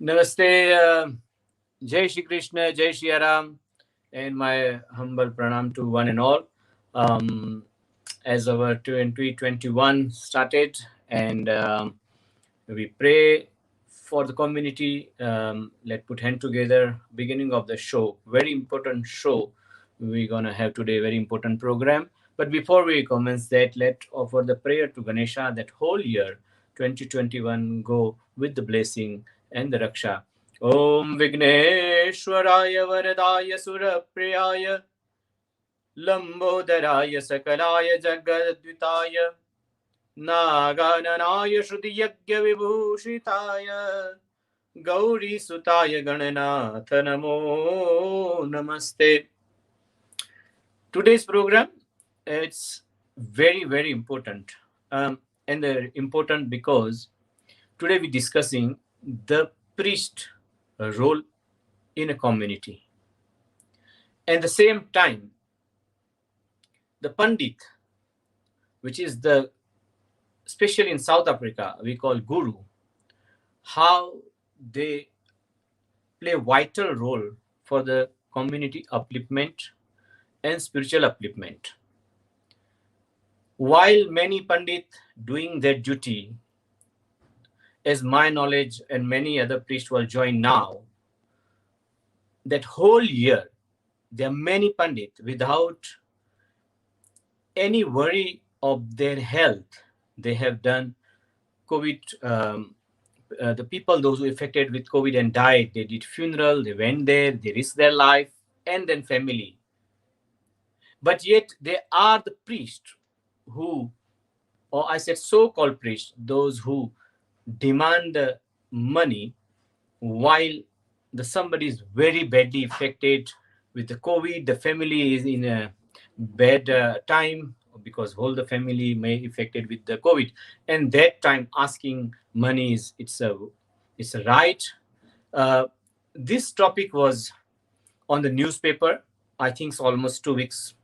Namaste, Jai Shri Krishna, Jai Shri Ram, and my humble pranam to one and all. As our 2021 started, and we pray for the community. Let's put hand together. Beginning of the show, very important show. We're gonna have today very important program. But before we commence that, let's offer the prayer to Ganesha that whole year 2021 go with the blessing and the raksha. Om Vigneshwaraya Varadaya Surapriyaya Lambodharaya Sakalaya Jagadvitaya Nagananaya Shrutiyagya Vibhushitaya Gauri Sutaya Gananath Namo Namaste. Today's program, it's very important, and important because today we're discussing the priest role in a community. At the same time, the Pandit, which is the, especially in South Africa, we call Guru, how they play a vital role for the community upliftment and spiritual upliftment. While many Pandit doing their duty, as my knowledge and many other priests will join now, that whole year, there are many Pandit without any worry of their health. They have done COVID, the people, those who affected with COVID and died, they did funeral, they went there, they risked their life, and then family. But yet they are the priests who, or I said so-called priests, those who demand money while the somebody is very badly affected with the COVID, the family is in a bad time because whole the family may affected with the COVID, and that time asking money is it's a right. This topic was on the newspaper. I think it's almost 2 weeks.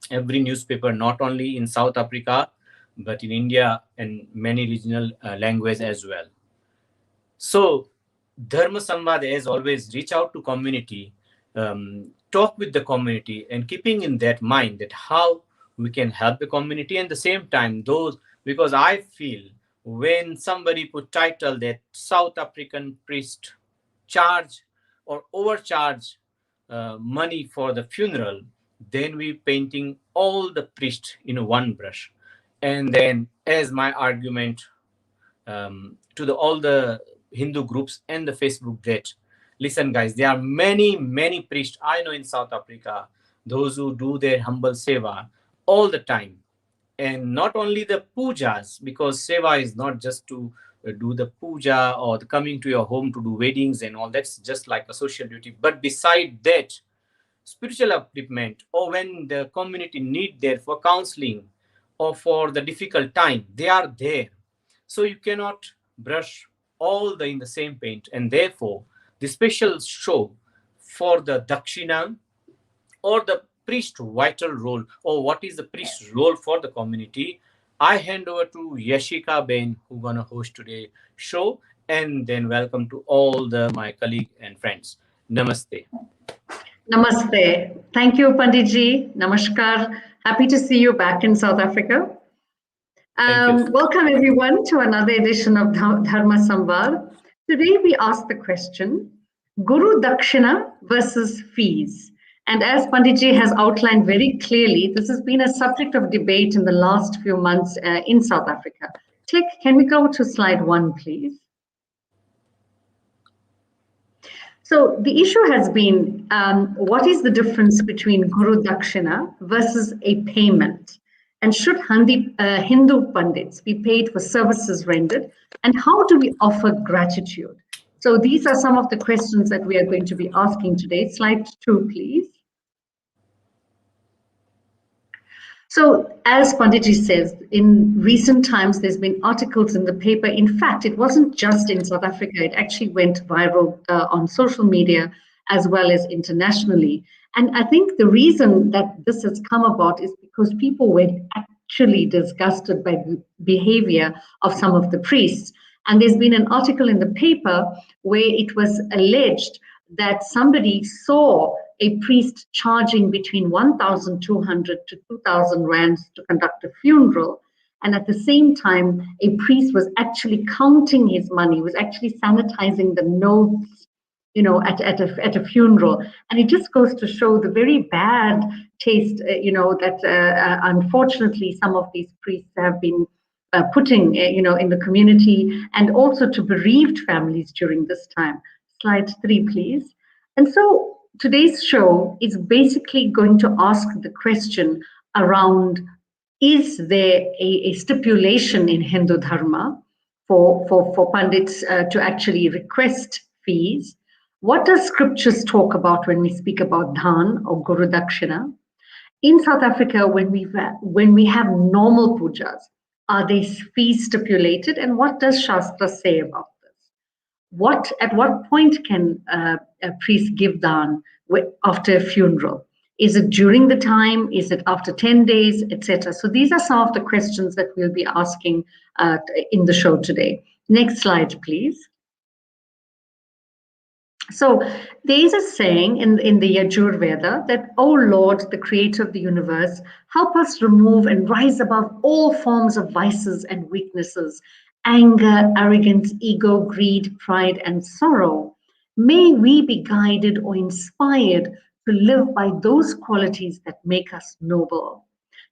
Every newspaper, not only in South Africa, but in India and many regional languages as well. So Dharma Samvad, as always, reach out to community, talk with the community, and keeping in that mind that how we can help the community. And the same time, those, because I feel when somebody put title that South African priest charge or overcharge money for the funeral, then we painting all the priests in one brush. And then as my argument to all the Hindu groups and the Facebook, that listen guys, there are many priests I know in South Africa, those who do their humble seva all the time. And not only the pujas, because seva is not just to do the puja or the coming to your home to do weddings and all, that's just like a social duty. But beside that, spiritual upliftment, or when the community need there for counseling or for the difficult time, they are there. So you cannot brush all in the same paint. And therefore, the special show for the Dakshina or the priest vital role, or what is the priest's role for the community, I hand over to Yashika Ben, who gonna host today's show, and then welcome to all my colleagues and friends. Namaste. Namaste. Thank you, Panditji. Namaskar. Happy to see you back in South Africa. Welcome everyone to another edition of Dharma Samvad. Today we ask the question, Guru Dakshina versus fees. And as Panditji has outlined very clearly, this has been a subject of debate in the last few months in South Africa. Click, can we go to slide 1, please? So the issue has been, what is the difference between Guru Dakshina versus a payment? And should Hindu Pandits be paid for services rendered? And how do we offer gratitude? So these are some of the questions that we are going to be asking today. Slide 2, please. So as Panditji says, in recent times, there's been articles in the paper. In fact, it wasn't just in South Africa. It actually went viral on social media as well as internationally. And I think the reason that this has come about is because people were actually disgusted by the behavior of some of the priests. And there's been an article in the paper where it was alleged that somebody saw a priest charging between 1,200 to 2,000 rands to conduct a funeral. And at the same time, a priest was actually counting his money, was actually sanitizing the notes, at a funeral. And it just goes to show the very bad taste, that unfortunately some of these priests have been putting, in the community, and also to bereaved families during this time. Slide 3, please. And so today's show is basically going to ask the question around, is there a stipulation in Hindu Dharma for Pandits to actually request fees? What does scriptures talk about when we speak about dhan or Guru Dakshina? In South Africa, when we have normal pujas, are they fees stipulated? And what does Shastra say about this? At what point can a priest give dhan after a funeral? Is it during the time? Is it after 10 days, etc.? So these are some of the questions that we'll be asking in the show today. Next slide, please. So there is a saying in the Yajur Veda that, "O Lord, the creator of the universe, help us remove and rise above all forms of vices and weaknesses, anger, arrogance, ego, greed, pride, and sorrow. May we be guided or inspired to live by those qualities that make us noble."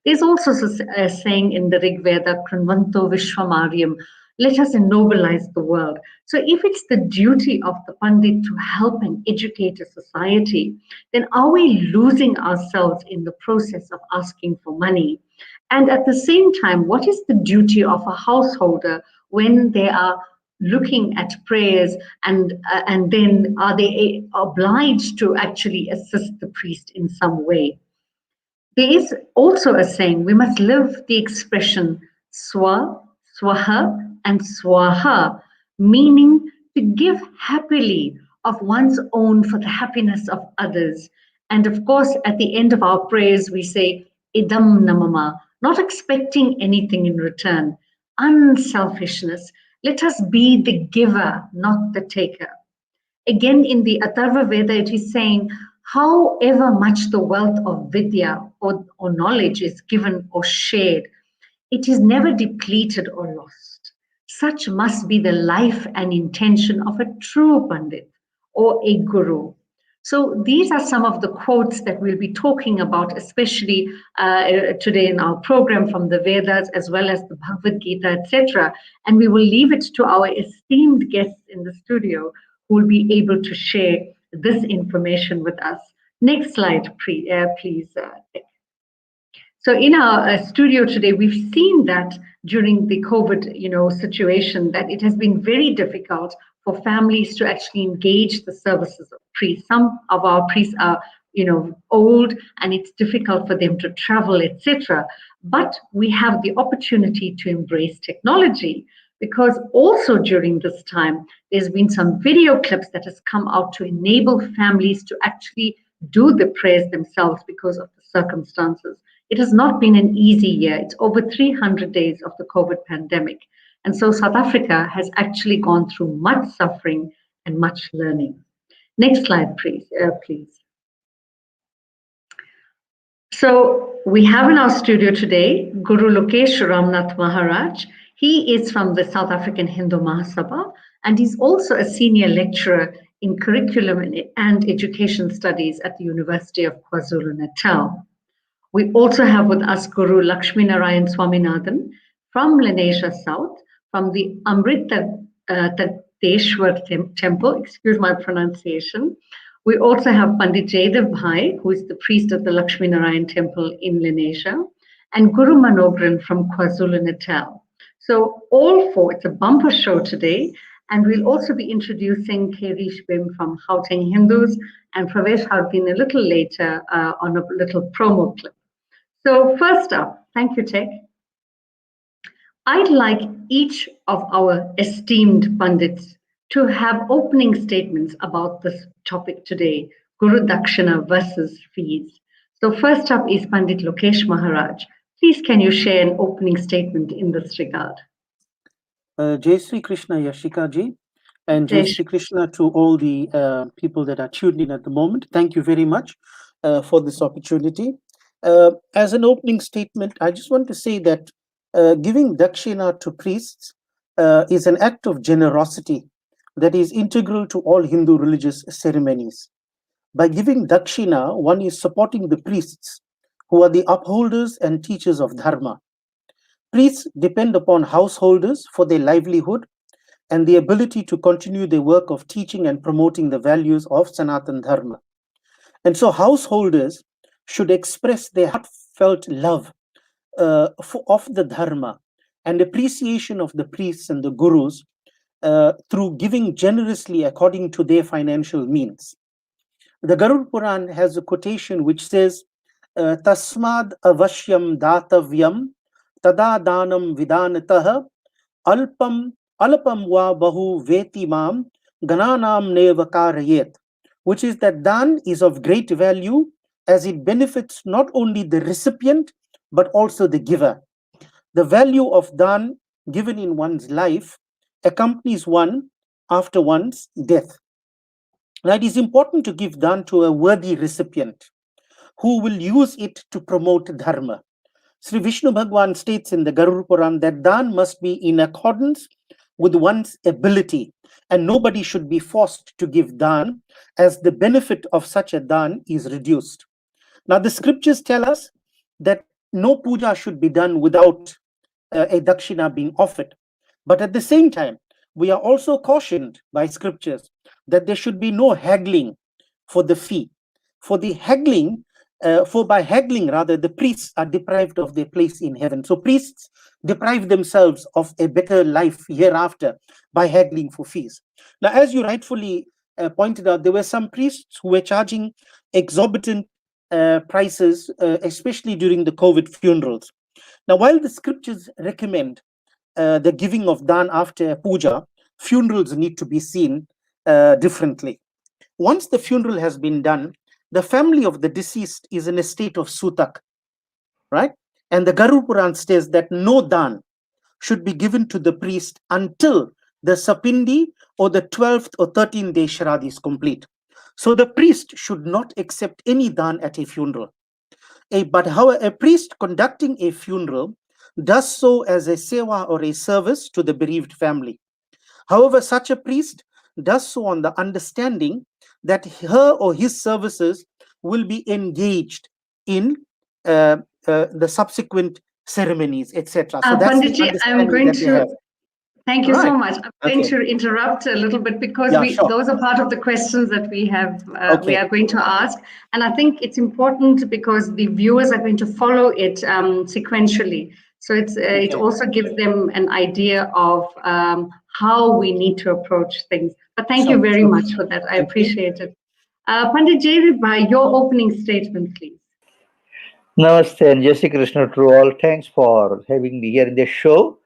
There's also a saying in the Rig Veda, "Kranvanto Vishwamaryam," let us ennobilize the world. So if it's the duty of the Pandit to help and educate a society, then are we losing ourselves in the process of asking for money? And at the same time, what is the duty of a householder when they are looking at prayers, and then are they obliged to actually assist the priest in some way? There is also a saying, we must live the expression swa, swaha, and swaha, meaning to give happily of one's own for the happiness of others. And of course, at the end of our prayers, we say idam namama, not expecting anything in return. Unselfishness. Let us be the giver, not the taker. Again, in the Atharva Veda, it is saying, however much the wealth of vidya or knowledge is given or shared, it is never depleted or lost. Such must be the life and intention of a true Pandit or a Guru. So these are some of the quotes that we'll be talking about, especially today in our program from the Vedas as well as the Bhagavad Gita, etc. And we will leave it to our esteemed guests in the studio who will be able to share this information with us. Next slide, please. So in our studio today, we've seen that during the COVID, situation, that it has been very difficult for families to actually engage the services of priests. Some of our priests are, old, and it's difficult for them to travel, etc. But we have the opportunity to embrace technology, because also during this time, there's been some video clips that has come out to enable families to actually do the prayers themselves because of the circumstances. It has not been an easy year. It's over 300 days of the COVID pandemic. And so South Africa has actually gone through much suffering and much learning. Next slide, please. So we have in our studio today Guru Lokesh Ramnath Maharaj. He is from the South African Hindu Mahasabha, and he's also a senior lecturer in curriculum and education studies at the University of KwaZulu-Natal. We also have with us Guru Lakshmi Narayan Swaminathan from Lenasia South, from the Amrita Tateshwar Temple, excuse my pronunciation. We also have Pandit Jaidev Bhai, who is the priest of the Lakshmi Narayan Temple in Lenasia, and Guru Manogran from KwaZulu-Natal. So all four, it's a bumper show today, and we'll also be introducing Kerish Bim from Gauteng Hindus and Pravesh Hardin a little later on a little promo clip. So first up, thank you, Tech. I'd like each of our esteemed Pandits to have opening statements about this topic today, Guru Dakshina versus fees. So first up is Pandit Lokesh Maharaj. Please can you share an opening statement in this regard? Jai Sri Krishna Yashika ji, and Jai Sri Krishna to all the people that are tuned in at the moment. Thank you very much for this opportunity. As an opening statement, I just want to say that giving Dakshina to priests is an act of generosity that is integral to all Hindu religious ceremonies. By giving Dakshina, one is supporting the priests who are the upholders and teachers of Dharma. Priests depend upon householders for their livelihood and the ability to continue their work of teaching and promoting the values of Sanatan Dharma. And so householders should express their heartfelt love of the Dharma and appreciation of the priests and the gurus through giving generously according to their financial means. The Garud Puran has a quotation which says, Tasmad avashyam datavyam tada danam vidanataha alpam alpam va bahu veti mam gananam nevakarayet, which is that dan is of great value as it benefits not only the recipient but also the giver. The value of dan given in one's life accompanies one after one's death. Now, it is important to give dan to a worthy recipient who will use it to promote dharma. Sri Vishnu Bhagwan states in the Garud Puran that dan must be in accordance with one's ability, and nobody should be forced to give dan, as the benefit of such a dan is reduced. Now, the scriptures tell us that no puja should be done without a dakshina being offered. But at the same time, we are also cautioned by scriptures that there should be no haggling for the fee. For the haggling, by haggling rather, the priests are deprived of their place in heaven. So priests deprive themselves of a better life hereafter by haggling for fees. Now, as you rightfully pointed out, there were some priests who were charging exorbitant prices, especially during the COVID funerals. Now, while the scriptures recommend the giving of dan after puja, funerals need to be seen differently. Once the funeral has been done, the family of the deceased is in a state of sutak, right? And the Garud Puran states that no dan should be given to the priest until the sapindi or the 12th or 13th day shraddh is complete. So the priest should not accept any dan at a funeral. But however, a priest conducting a funeral does so as a seva or a service to the bereaved family. However, such a priest does so on the understanding that her or his services will be engaged in the subsequent ceremonies, etc. So that's the Panditji, I'm understanding going that they to have. thank you so much. I'm going Okay. to interrupt a little bit because Yeah, sure. those are part of the questions that we have. We Okay. are going to ask, and I think it's important because the viewers are going to follow it sequentially. So it also gives them an idea of how we need to approach things. But thank you very much for that. I appreciate it. Pandit Jaydeep, your opening statement, please. Namaste and Jai Sri Krishna to all. Thanks for having me here in the show.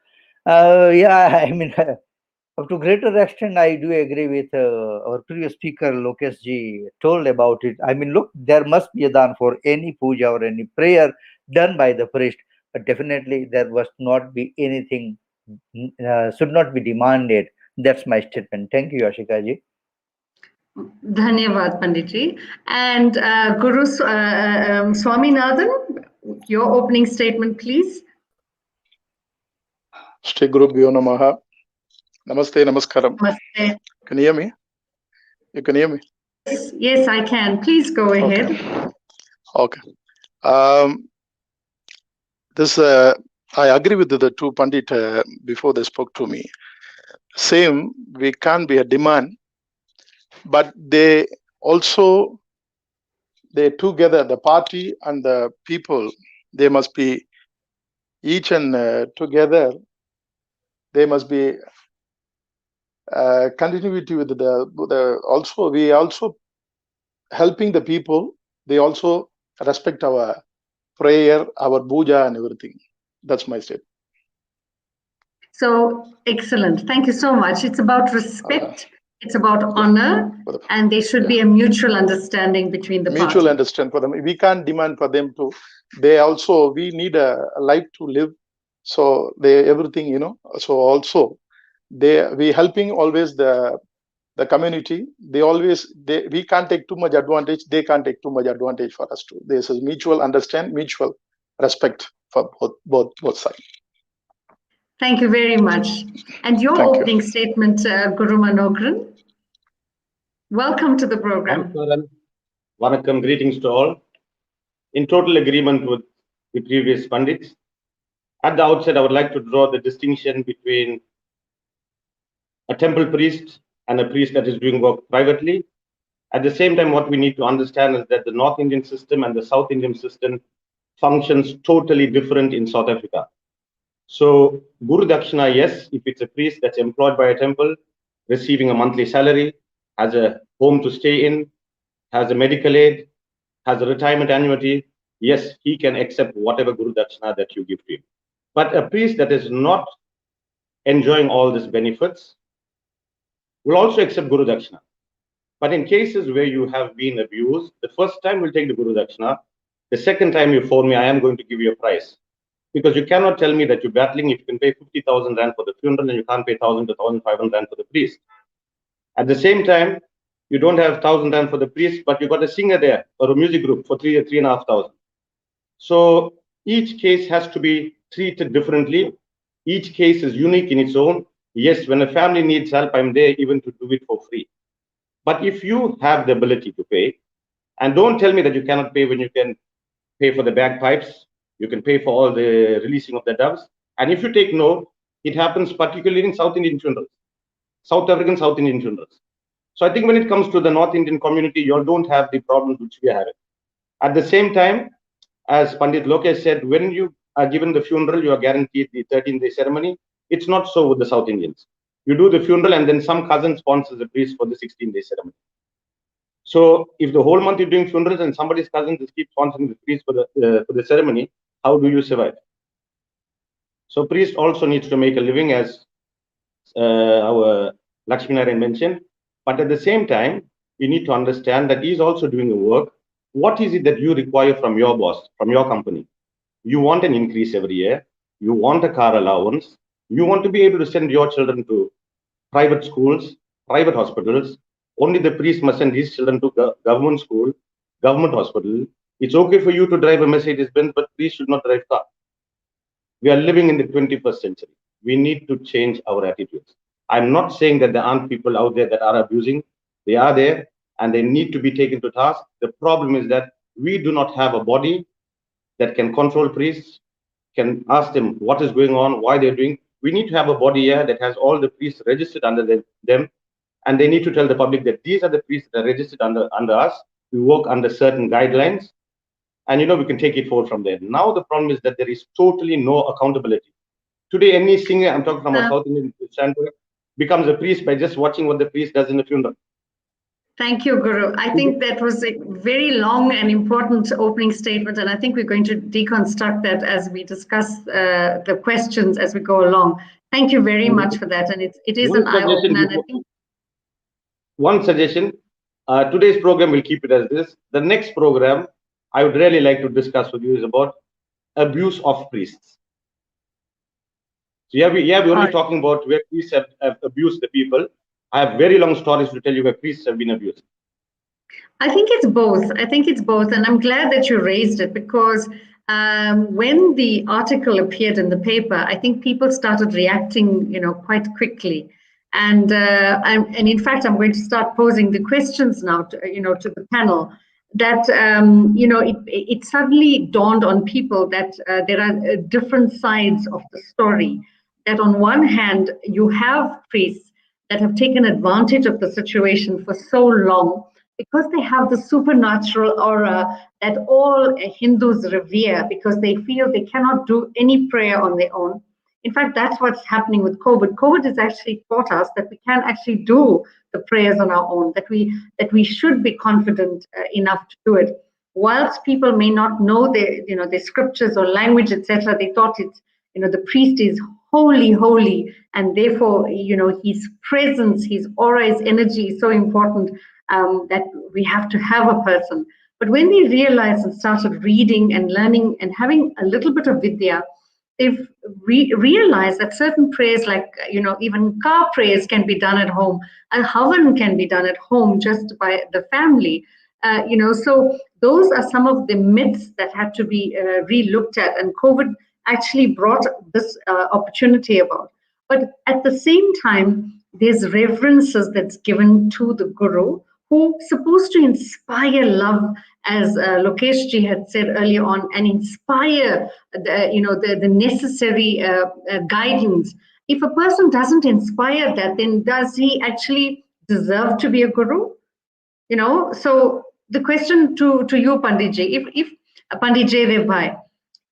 I mean, up to greater extent, I do agree with our previous speaker, Lokesh ji, told about it. I mean, look, there must be a dan for any puja or any prayer done by the priest, but definitely there must not be anything, should not be demanded. That's my statement. Thank you, Ashika ji. Dhanyavad, Panditji. And Guru Swaminathan, your opening statement, please. Shri Guru Bhyo Namaha. Namaste, Namaskaram. Namaste. Can you hear me? You can hear me? Yes, I can. Please go ahead. Okay. I agree with the two Pandit before they spoke to me. Same, we can't be a demand, but they together, the party and the people, they must be each and together. They must be continuity with we also helping the people. They also respect our prayer, our puja and everything. That's my statement. So excellent. Thank you so much. It's about respect. It's about honor, and there should be a mutual understanding between the mutual understanding for them. We can't demand for them to. We need a life to live. So everything, so also we helping always the community. We can't take too much advantage. They can't take too much advantage for us too. There's a mutual mutual respect for both sides. Thank you very much. And your opening statement, Guru Manogran. Welcome to the program. Vanakkam, greetings to all. In total agreement with the previous pundits, at the outset, I would like to draw the distinction between a temple priest and a priest that is doing work privately. At the same time, what we need to understand is that the North Indian system and the South Indian system functions totally different in South Africa. So Guru Dakshina, yes, if it's a priest that's employed by a temple, receiving a monthly salary, has a home to stay in, has a medical aid, has a retirement annuity, yes, he can accept whatever Guru Dakshina that you give to him. But a priest that is not enjoying all these benefits will also accept Guru Dakshina. But in cases where you have been abused, the first time we'll take the Guru Dakshina. The second time you phone me, I am going to give you a price. Because you cannot tell me that you're battling if you can pay 50,000 Rand for the funeral and you can't pay 1,000 to 1,500 Rand for the priest. At the same time, you don't have 1,000 Rand for the priest, but you got a singer there or a music group for 3,500. So each case has to be treated differently. Each case is unique in its own. Yes, when a family needs help, I'm there even to do it for free. But if you have the ability to pay, and don't tell me that you cannot pay when you can pay for the bagpipes, you can pay for all the releasing of the doves. And if you take note, it happens particularly in South Indian funerals, South African South Indian funerals. So I think when it comes to the North Indian community, you all don't have the problems which we are having. At the same time, as Pandit Lokesh said, when you are given the funeral, you are guaranteed the 13-day ceremony. It's not so with the South Indians. You do the funeral and then some cousin sponsors the priest for the 16-day ceremony. So if the whole month you're doing funerals and somebody's cousin just keeps sponsoring the priest for the ceremony, how do you survive? So priest also needs to make a living, as our Lakshminarayan mentioned. But at the same time, you need to understand that he's also doing the work. What is it that you require from your boss, from your company? You want an increase every year. You want a car allowance. You want to be able to send your children to private schools, private hospitals. Only the priest must send his children to government school, government hospital. It's okay for you to drive a Mercedes-Benz, but priest should not drive car. We are living in the 21st century. We need to change our attitudes. I'm not saying that there aren't people out there that are abusing. They are there and they need to be taken to task. The problem is that we do not have a body that can control priests, can ask them what is going on, why they're doing. We need to have a body here that has all the priests registered under them, and they need to tell the public that these are the priests that are registered under us. We work under certain guidelines, and we can take it forward from there. Now the problem is that there is totally no accountability. Today, any singer, I'm talking from a South Indian standpoint, becomes a priest by just watching what the priest does in the funeral. Thank you, Guru. I think that was a very long and important opening statement, and I think we're going to deconstruct that as we discuss the questions as we go along. Thank you very much for that, and it is an eye-opener. One suggestion, today's program, we'll keep it as this. The next program, I would really like to discuss with you is about abuse of priests. So we're only talking about where priests have abused the people. I have very long stories to tell you where priests have been abused. I think it's both. And I'm glad that you raised it, because when the article appeared in the paper, I think people started reacting, quite quickly. And in fact, I'm going to start posing the questions now to the panel. That it suddenly dawned on people that there are different sides of the story. That on one hand, you have priests that have taken advantage of the situation for so long because they have the supernatural aura that all Hindus revere, because they feel they cannot do any prayer on their own. In fact, that's what's happening with COVID. COVID has actually taught us that we can actually do the prayers on our own, that we should be confident enough to do it. Whilst people may not know the scriptures or language, etc., they thought it's, the priest is holy, and therefore, his presence, his aura, his energy is so important that we have to have a person. But when they realized and started reading and learning and having a little bit of vidya, they've realized that certain prayers, like, even car prayers can be done at home, and havan can be done at home just by the family. So those are some of the myths that had to be re-looked at, and COVID actually brought this opportunity about. But at the same time, there's reverences that's given to the guru, who's supposed to inspire love, as Lokesh ji had said earlier on, and inspire the necessary guidance. If a person doesn't inspire that, then does he actually deserve to be a guru? So the question to you, Panditji, if Pandit Jaydev Bhai,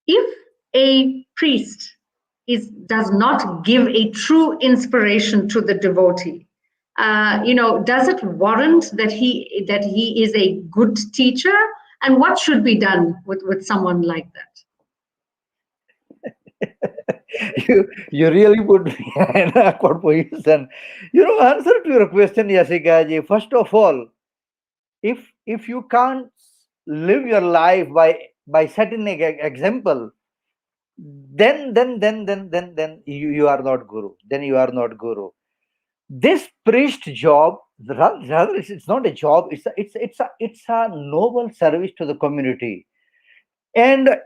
if a priest does not give a true inspiration to the devotee, does it warrant that he is a good teacher? And what should be done with someone like that? you really put me in a awkward position. Answer to your question, Yasika ji. First of all, if you can't live your life by setting an example, then you are not guru. Then you are not guru. This priest job, rather it's not a job. It's a noble service to the community, and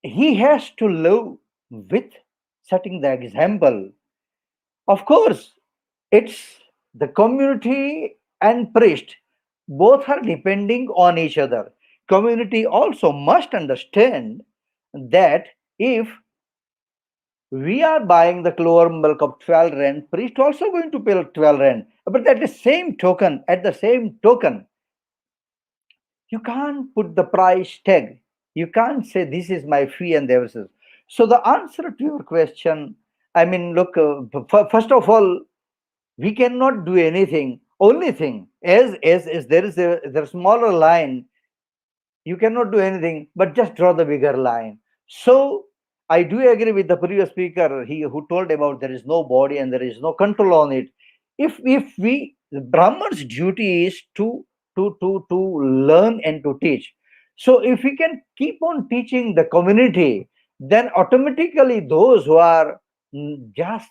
he has to live with setting the example. Of course, it's the community and priest both are depending on each other. Community also must understand that if we are buying the clover milk of 12 rand, priest also going to pay 12 rand. But at the same token, you can't put the price tag. You can't say this is my fee and there is. So the answer to your question, I mean, look, first of all, we cannot do anything. Only thing is there smaller line, you cannot do anything but just draw the bigger line. So I do agree with the previous speaker, he who told about there is no body and there is no control on it. If we, the Brahman's duty is to learn and to teach. So if we can keep on teaching the community, then automatically those who are just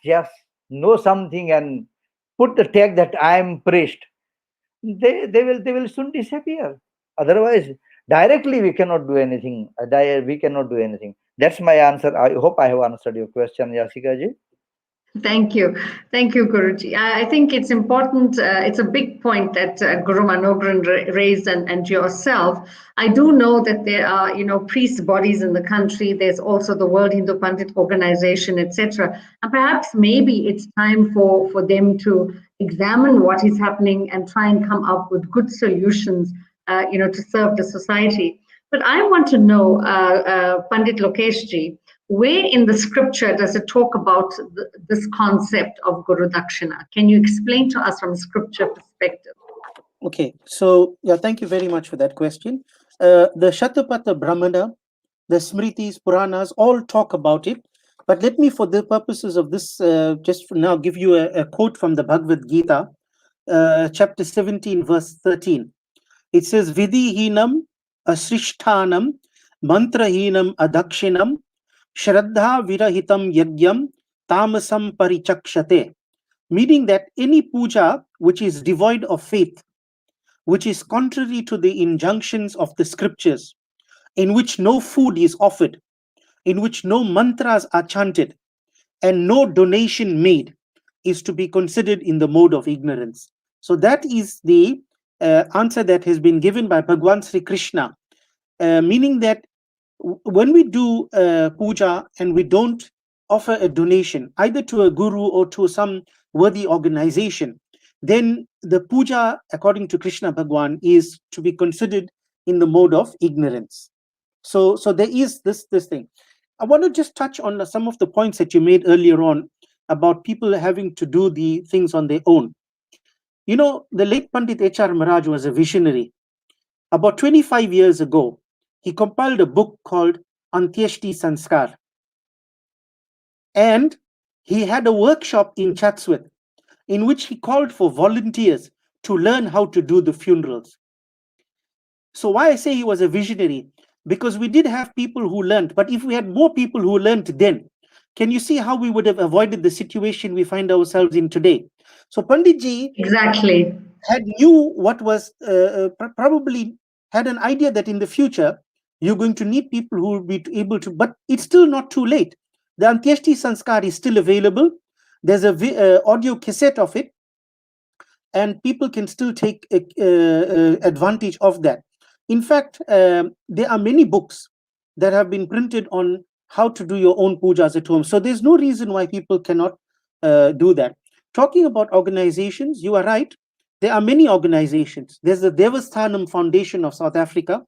know something and put the tag that I am priest, they will soon disappear. Otherwise, directly we cannot do anything. We cannot do anything. That's my answer. I hope I have answered your question, Yasika ji. Thank you. Thank you, Guruji. I think it's important. It's a big point that Guru Manogran raised, and yourself. I do know that there are, priest bodies in the country. There's also the World Hindu Pandit Organization, etc. And perhaps maybe it's time for them to examine what is happening and try and come up with good solutions, to serve the society. But I want to know, Pandit Lokeshji, where in the scripture does it talk about this concept of Guru Dakshina? Can you explain to us from a scripture perspective? Okay, so yeah, thank you very much for that question. The Shatapatha Brahmana, the Smritis, Puranas, all talk about it. But let me, for the purposes of this, just for now give you a quote from the Bhagavad Gita, chapter 17, verse 13. It says, Vidhi hinam asrishtanam mantra hinam adakshinam Shraddha virahitam yagyam tamasam parichakshate, meaning that any puja which is devoid of faith, which is contrary to the injunctions of the scriptures, in which no food is offered, in which no mantras are chanted, and no donation made, is to be considered in the mode of ignorance. So that is the answer that has been given by Bhagwan Sri Krishna, meaning that when we do puja and we don't offer a donation either to a guru or to some worthy organization, then the puja, according to Krishna Bhagwan, is to be considered in the mode of ignorance. So there is this thing. I want to just touch on some of the points that you made earlier on about people having to do the things on their own. The late Pandit H.R. Maharaj was a visionary. About 25 years ago, he compiled a book called Antyeshti Sanskar. And he had a workshop in Chatsworth in which he called for volunteers to learn how to do the funerals. So why I say he was a visionary, because we did have people who learned. But if we had more people who learned then, can you see how we would have avoided the situation we find ourselves in today? So Panditji Exactly. had knew what was probably had an idea that in the future you're going to need people who will be able to, but it's still not too late. The Antyeshti Sanskar is still available. There's a audio cassette of it, and people can still take advantage of that. In fact, there are many books that have been printed on how to do your own pujas at home. So there's no reason why people cannot do that. Talking about organizations, you are right. There are many organizations. There's the Devasthanam Foundation of South Africa,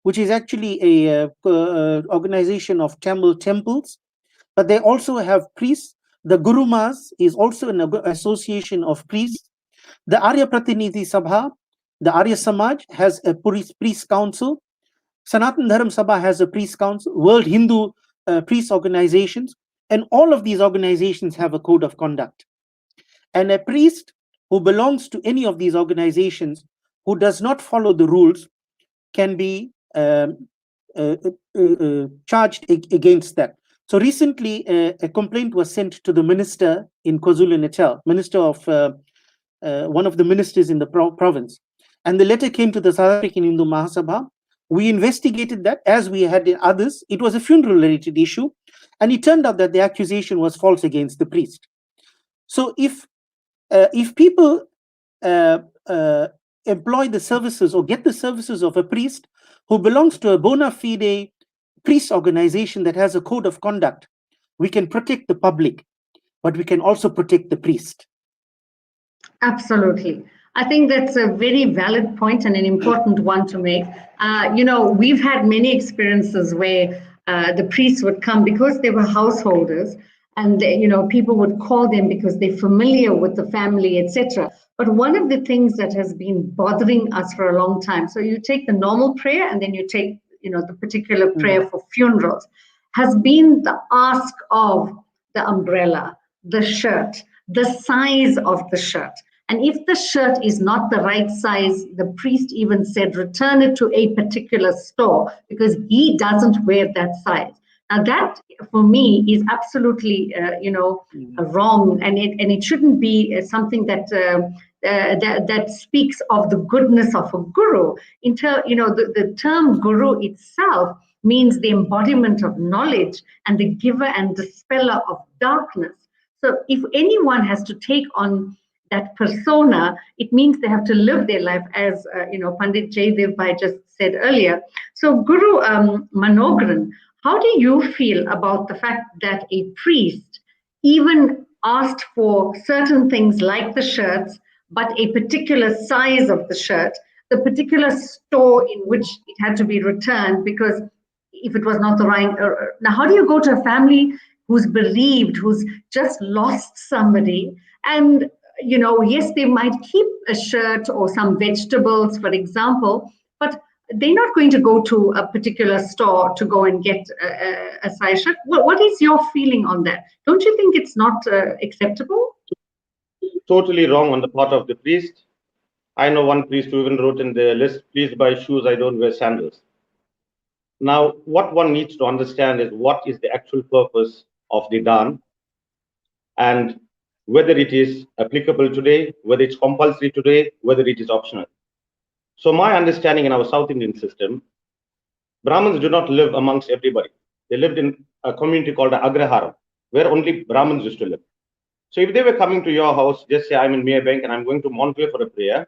which is actually a organization of Tamil temples, but they also have priests. The Gurumas is also an association of priests. The Arya Pratinidhi Sabha, the Arya Samaj has a priest council. Sanatan Dharam Sabha has a priest council. World Hindu priest organizations. And all of these organizations have a code of conduct. And a priest who belongs to any of these organizations who does not follow the rules can be charged against that. So recently, a complaint was sent to the minister in KwaZulu-Natal, minister of one of the ministers in the province. And the letter came to the South African Hindu Mahasabha. We investigated that as we had in others. It was a funeral-related issue. And it turned out that the accusation was false against the priest. So if people employ the services or get the services of a priest who belongs to a bona fide priest organization that has a code of conduct, we can protect the public, but we can also protect the priest. Absolutely. I think that's a very valid point and an important one to make. We've had many experiences where the priests would come because they were householders, and people would call them because they're familiar with the family, etc. But one of the things that has been bothering us for a long time, so you take the normal prayer and then you take the particular prayer for funerals, has been the ask of the umbrella, the shirt, the size of the shirt. And if the shirt is not the right size, the priest even said, return it to a particular store because he doesn't wear that size. Now that, for me, is absolutely, wrong, and it shouldn't be something that that speaks of the goodness of a guru. The term guru itself means the embodiment of knowledge and the giver and dispeller of darkness. So if anyone has to take on that persona, it means they have to live their life as, Pandit Jaydev Bhai just said earlier. So Guru Manogran, how do you feel about the fact that a priest even asked for certain things like the shirts, but a particular size of the shirt, the particular store in which it had to be returned because if it was not the right. Now, how do you go to a family who's bereaved, who's just lost somebody, and yes, they might keep a shirt or some vegetables, for example, but they're not going to go to a particular store to go and get a size shirt. What is your feeling on that? Don't you think it's not acceptable? Totally wrong on the part of the priest. I know one priest who even wrote in the list, please buy shoes, I don't wear sandals. Now, what one needs to understand is what is the actual purpose of the dan and whether it is applicable today, whether it's compulsory today, whether it is optional. So my understanding in our South Indian system, Brahmins do not live amongst everybody. They lived in a community called Agraharam, where only Brahmins used to live. So if they were coming to your house, just say I'm in Maybank and I'm going to Montclair for a prayer,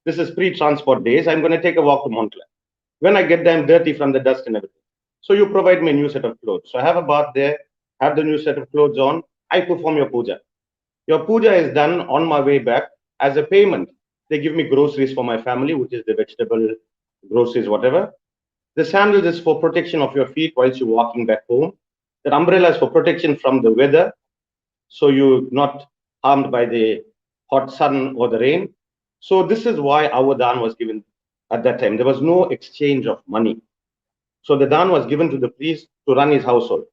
this is pre-transport days, I'm going to take a walk to Montclair. When I get there, I'm dirty from the dust and everything. So you provide me a new set of clothes. So I have a bath there, have the new set of clothes on, I perform your puja. Your puja is done on my way back. As a payment, they give me groceries for my family, which is the vegetable, groceries, whatever. The sandals is for protection of your feet whilst you're walking back home. The umbrella is for protection from the weather, so you're not harmed by the hot sun or the rain. So this is why our dan was given at that time. There was no exchange of money. So the dan was given to the priest to run his household.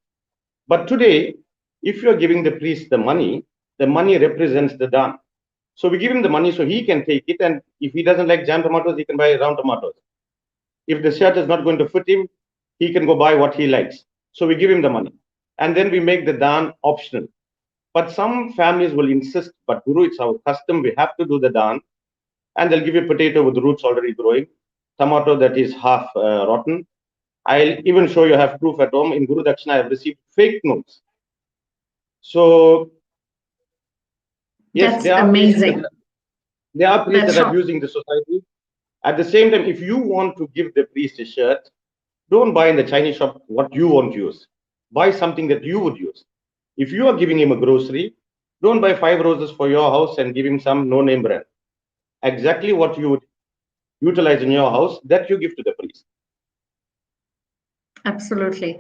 But today, if you're giving the priest the money represents the dan. So we give him the money so he can take it. And if he doesn't like jam tomatoes, he can buy round tomatoes. If the shirt is not going to fit him, he can go buy what he likes. So we give him the money. And then we make the dan optional. But some families will insist, but Guru, it's our custom, we have to do the dan. And they'll give you potato with roots already growing, tomato that is half rotten. I'll even show you, I have proof at home. In Guru Dakshina, I have received fake notes. So, yes, that's amazing. There are priests that are abusing the society. At the same time, if you want to give the priest a shirt, don't buy in the Chinese shop what you want to use. Buy something that you would use. If you are giving him a grocery, don't buy 5 roses for your house and give him some no-name brand. Exactly what you would utilize in your house, that you give to the priest. Absolutely.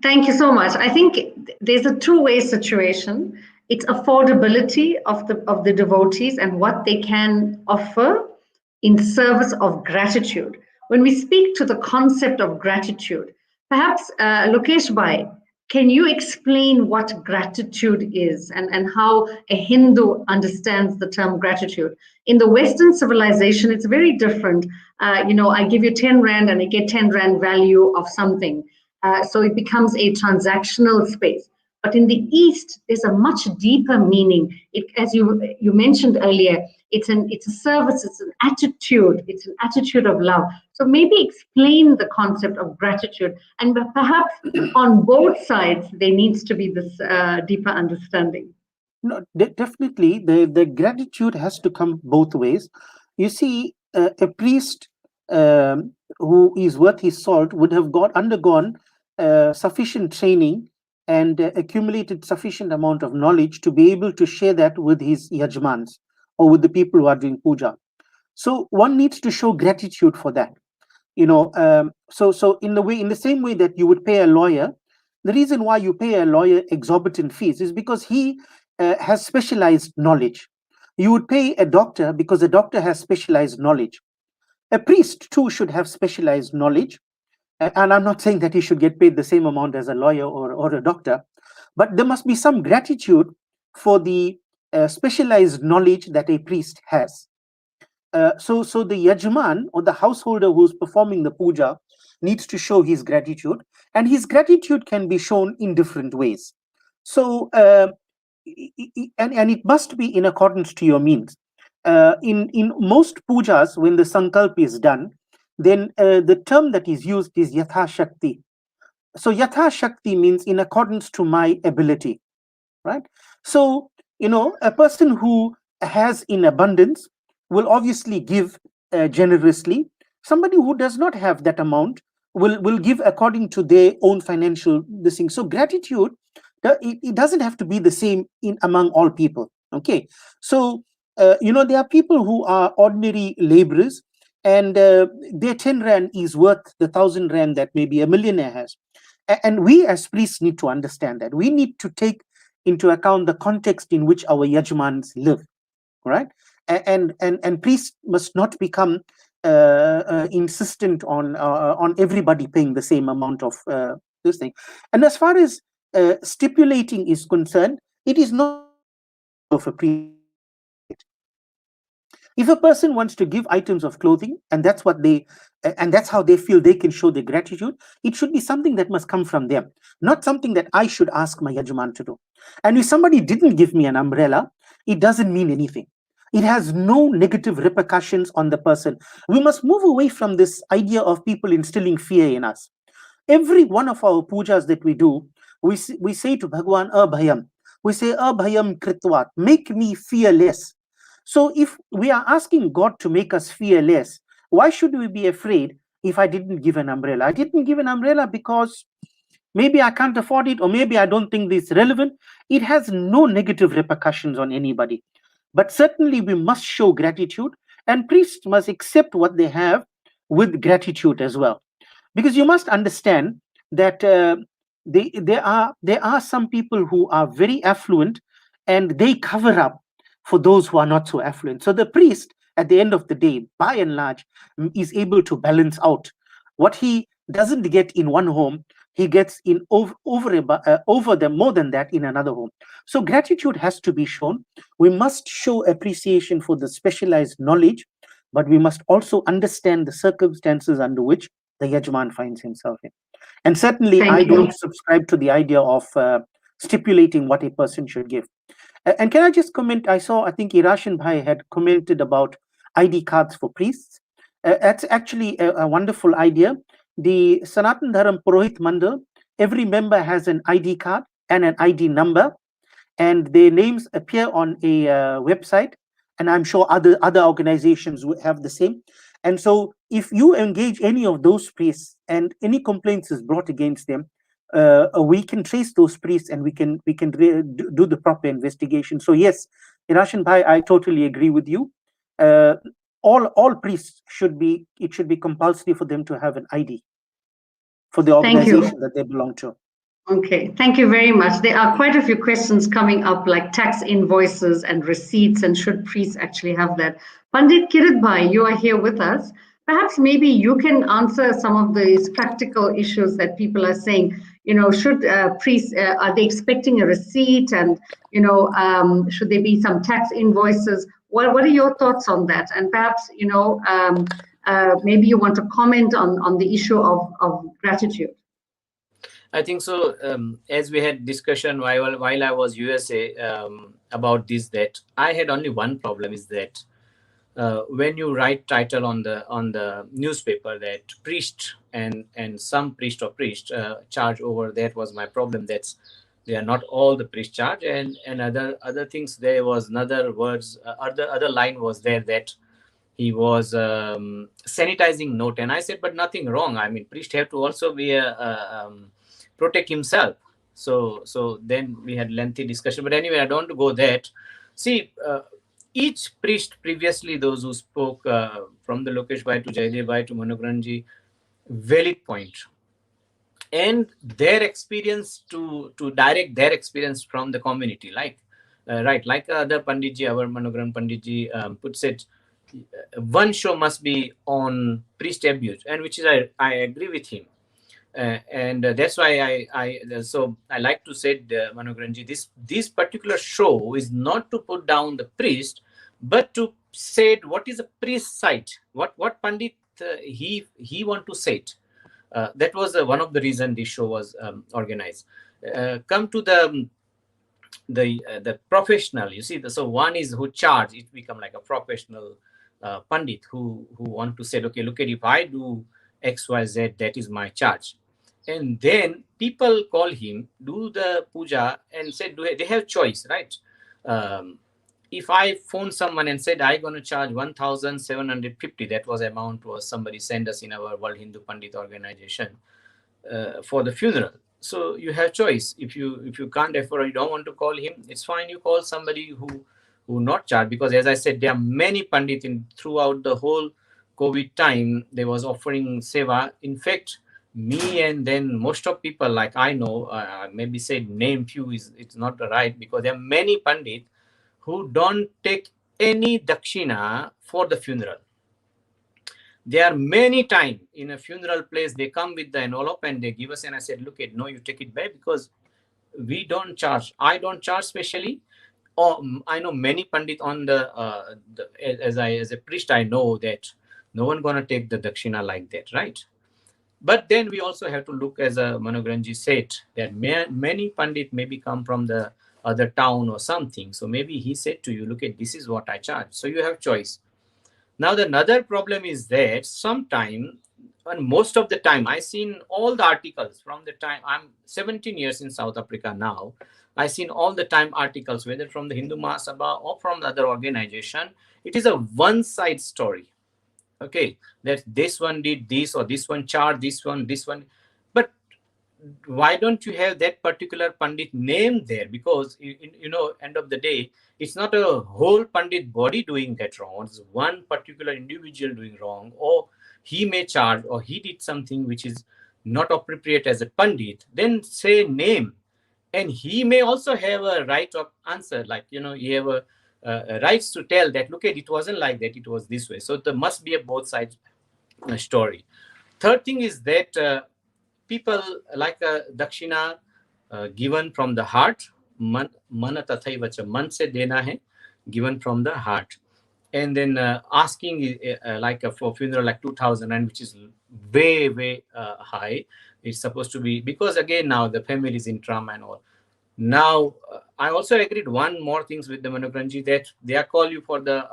Thank you so much. I think there's a two-way situation. It's affordability of the devotees and what they can offer in service of gratitude. When we speak to the concept of gratitude, perhaps Lokesh Bhai, can you explain what gratitude is and how a Hindu understands the term gratitude? In the Western civilization, it's very different. I give you 10 Rand and I get 10 Rand value of something. So it becomes a transactional space. But in the East, there's a much deeper meaning. As you mentioned earlier, it's a service, it's an attitude of love. So maybe explain the concept of gratitude, and perhaps on both sides there needs to be this deeper understanding. No, definitely the gratitude has to come both ways. You see, a priest who is worth his salt would have undergone sufficient training and accumulated sufficient amount of knowledge to be able to share that with his yajmans or with the people who are doing puja. So one needs to show gratitude for that. So in the same way that you would pay a lawyer, the reason why you pay a lawyer exorbitant fees is because he has specialized knowledge. You would pay a doctor because a doctor has specialized knowledge. A priest too should have specialized knowledge. And I'm not saying that he should get paid the same amount as a lawyer or a doctor, but there must be some gratitude for the specialized knowledge that a priest has. So the yajman or the householder who's performing the puja needs to show his gratitude, and his gratitude can be shown in different ways. So and it must be in accordance to your means. In most pujas, when the sankalp is done, then the term that is used is yatha shakti. So yatha shakti means in accordance to my ability, right? So a person who has in abundance will obviously give generously. Somebody who does not have that amount will give according to their own financial this thing. So gratitude, it doesn't have to be the same among all people. Okay, so there are people who are ordinary laborers, and their 10 Rand is worth the 1,000 Rand that maybe a millionaire has. And we as priests need to understand that. We need to take into account the context in which our yajmans live, right? And priests must not become insistent on everybody paying the same amount of this thing. And as far as stipulating is concerned, it is not of a priest. If a person wants to give items of clothing, and that's how they feel they can show their gratitude, it should be something that must come from them, not something that I should ask my yajman to do. And if somebody didn't give me an umbrella, it doesn't mean anything. It has no negative repercussions on the person. We must move away from this idea of people instilling fear in us. Every one of our pujas that we do, we say to Bhagwan, Abhayam. We say, Abhayam Kritvat, make me fearless. So if we are asking God to make us fearless, why should we be afraid if I didn't give an umbrella? I didn't give an umbrella because maybe I can't afford it, or maybe I don't think this is relevant. It has no negative repercussions on anybody. But certainly we must show gratitude, and priests must accept what they have with gratitude as well. Because you must understand that there are some people who are very affluent, and they cover up for those who are not so affluent. So the priest, at the end of the day, by and large, is able to balance out what he doesn't get in one home. He gets in over more than that in another home. So gratitude has to be shown. We must show appreciation for the specialized knowledge, but we must also understand the circumstances under which the yajman finds himself in. And certainly, Thank I you. don't subscribe to the idea of stipulating what a person should give. And can I just comment? I think Irashan Bhai had commented about ID cards for priests. That's actually a wonderful idea. The Sanatan Dharam Purohit Mandal, every member has an ID card and an ID number, and their names appear on a website. And I'm sure other organizations will have the same. And so, if you engage any of those priests and any complaints is brought against them, we can trace those priests and we can do the proper investigation. So yes, Irashan Bhai, I totally agree with you. All priests should be compulsory for them to have an ID for the organization that they belong to. Okay, thank you very much. There are quite a few questions coming up, like tax invoices and receipts, and should priests actually have that? Pandit Kirit Bhai, you are here with us. Perhaps maybe you can answer some of these practical issues that people are saying. Should priests, are they expecting a receipt, and should there be some tax invoices? What are your thoughts on that? And perhaps maybe you want to comment on the issue of gratitude. I think so. As we had discussion while I was USA about this, that I had only one problem is that when you write title on the newspaper that priest and some priest or priest charge over, that was my problem. That's they are not all the priest charge, and other things. There was another words other line was there that he was sanitizing note, and I said, but nothing wrong. I mean, priest have to also be protect himself. So then we had lengthy discussion, but anyway, I don't want to go that. See, each priest previously, those who spoke from the Lokesh Bhai to Jaydev Bhai to Manogranji, valid point, and their experience to direct their experience from the community, like right, like other Panditji, our Manogran Panditji puts it, one show must be on priest abuse, and which is I agree with him. And that's why I like to say, Manogranji, this particular show is not to put down the priest, but to say what is a priest side, what Pandit he want to say it. That was one of the reasons this show was organized. Come to the professional, you see. So one is who charge, it become like a professional Pandit who want to say, okay, look at, if I do XYZ, that is my charge. And then people call him, do the puja, and said, they have choice, right? If I phone someone and said, I'm going to charge 1,750, that was amount was somebody sent us in our World Hindu Pandit organization for the funeral. So you have choice. If you can't afford, or you don't want to call him, it's fine. You call somebody who not charge, because as I said, there are many Pandit throughout the whole COVID time. They was offering seva. In fact, me and then most of people, like I know, maybe say name few it's not right, because there are many Pandit who don't take any dakshina for the funeral. There are many times in a funeral place, they come with the envelope and they give us, and I said, look at, no, you take it back, because we don't charge. I don't charge specially. Or I know many Pandit on as a priest, I know that no one gonna take the dakshina like that, right? But then we also have to look, as a Manogranji said, that many Pandit maybe come from the other town or something. So maybe he said to you, look at, this is what I charge. So you have choice. Now, the another problem is that sometime, and most of the time, I seen all the articles from the time I'm 17 years in South Africa now. I seen all the time articles, whether from the Hindu Mahasabha or from the other organization. It is a one-side story. Okay, that this one did this, or this one charged this one. But why don't you have that particular Pandit name there? Because end of the day, it's not a whole Pandit body doing that wrong. It's one particular individual doing wrong, or he may charge, or he did something which is not appropriate as a Pandit. Then say name, and he may also have a right of answer. Like you have a rights to tell that, look at, it wasn't like that, it was this way. So there must be a both sides story. Third thing is that people like dakshina given from the heart, man tathaivacha, man se dena hai, given from the heart. And then asking like for funeral like 2,000, and which is way high. It's supposed to be, because again now the family is in trauma and all. Now I also agreed one more things with the Manokranji, that they are call you for the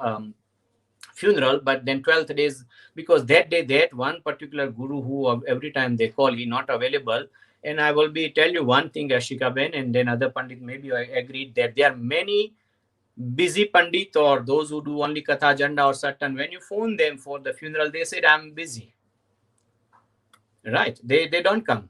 funeral, but then 12th days, because that day that one particular guru who every time they call, he not available. And I will be tell you one thing, Ashika Ben, and then other pandit maybe I agreed that there are many busy pandit or those who do only katha janda or certain, when you phone them for the funeral they said I'm busy, right? They don't come.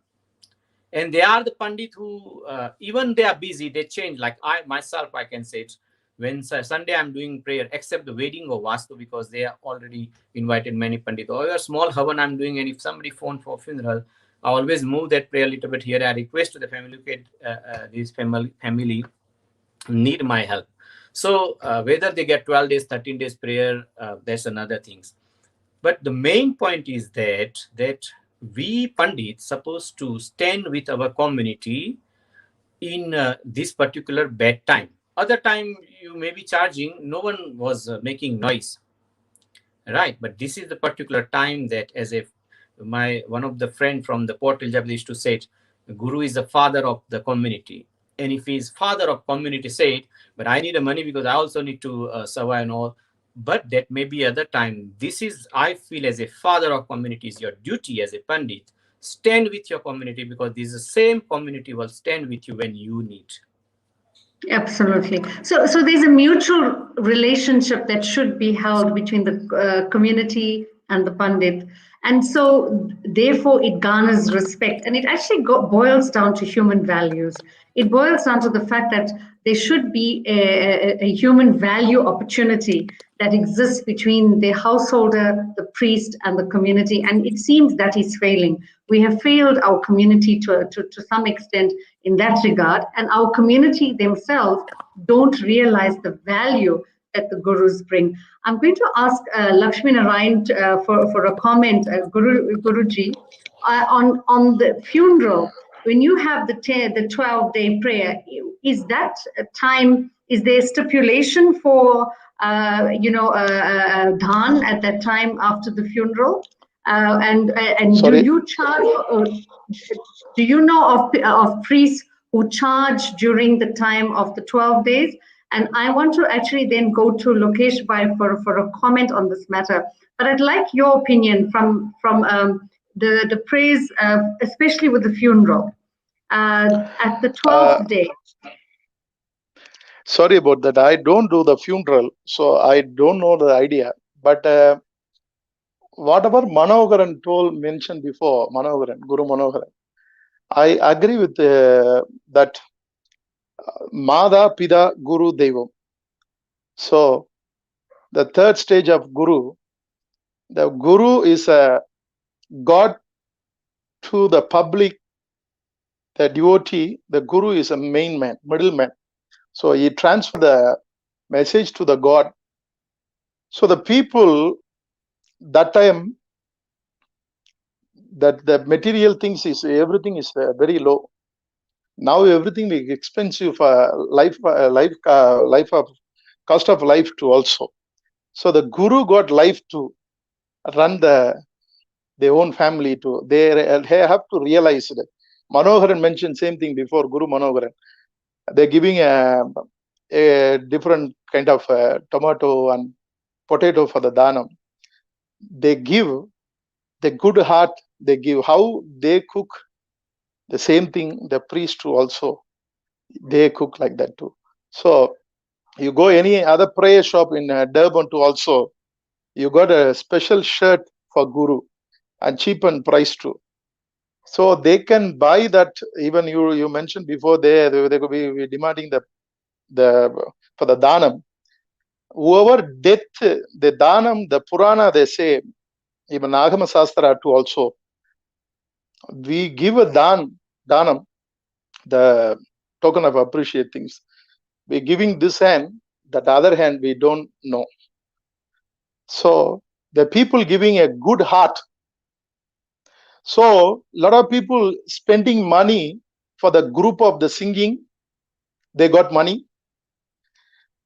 And they are the pandit who even they are busy, they change. Like I myself, I can say it, when Sunday I'm doing prayer, except the wedding or vastu, because they are already invited many pandit, or a small havan I'm doing, and if somebody phone for funeral, I always move that prayer a little bit here. I request to the family, okay, this family need my help. So whether they get 12 days 13 days prayer, that's another things. But the main point is that we pandits supposed to stand with our community in this particular bad time. Other time you may be charging, no one was making noise, right? But this is the particular time that, as if my one of the friend from the Port Elizabeth used to say, Guru is the father of the community. And if he's father of community, say it, but I need a money because I also need to survive and all. But that may be other time. This is, I feel, as a father of community, is your duty as a pandit. Stand with your community, because this is the same community will stand with you when you need. Absolutely. So there's a mutual relationship that should be held between the community and the pandit. And so, therefore, it garners respect. And it actually boils down to human values. It boils down to the fact that there should be a human value opportunity that exists between the householder, the priest, and the community. And it seems that is failing. We have failed our community to some extent in that regard, and our community themselves don't realize the value that the gurus bring. I'm going to ask Lakshmi Narayan for a comment, Guruji, on the funeral. When you have the 12-day prayer, is that a time? Is there stipulation for dhan at that time after the funeral? And do you charge? Do you know of priests who charge during the time of the 12 days? And I want to actually then go to Lokesh Bhai for a comment on this matter. But I'd like your opinion from the praise, especially with the funeral at the 12th day. Sorry about that. I don't do the funeral, so I don't know the idea. But whatever Manoharan mentioned before, Guru Manoharan, I agree with that. Mada, Pida, Guru, Devam. So the third stage of Guru, the Guru is a God to the public, the devotee. The Guru is a main man, middleman. So he transfers the message to the God. So the people, that time, that the material things is, everything is very low. Now everything is expensive, life of cost of life too also. So the Guru got life to run their own family too. They have to realize that. Manoharan mentioned same thing before, Guru Manoharan. They're giving a different kind of tomato and potato for the dhanam. They give the good heart, they give how they cook. The same thing, the priest too also, they cook like that too. So you go any other prayer shop in Durban too also, you got a special shirt for Guru and cheap and price too. So they can buy that. Even you mentioned before, they could be demanding the for the dhanam. Whoever death, the dhanam, the Purana, they say, even Agama Sastra too also, we give a dhanam, the token of appreciate things. We're giving this hand, that other hand we don't know. So the people giving a good heart. So a lot of people spending money for the group of the singing, they got money.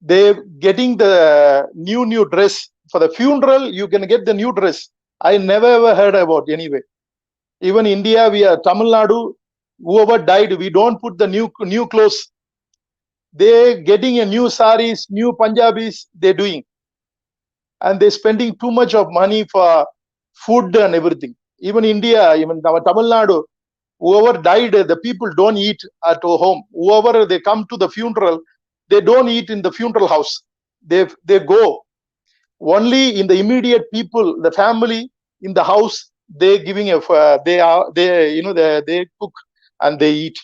They're getting the new dress. For the funeral, you can get the new dress. I never ever heard about anyway. Even India, we are Tamil Nadu, whoever died, we don't put the new clothes. They getting a new saris, new Punjabis, they're doing. And they're spending too much of money for food and everything. Even India, even Tamil Nadu, whoever died, the people don't eat at home. Whoever they come to the funeral, they don't eat in the funeral house. They go only in the immediate people, the family in the house. They giving a they cook and they eat.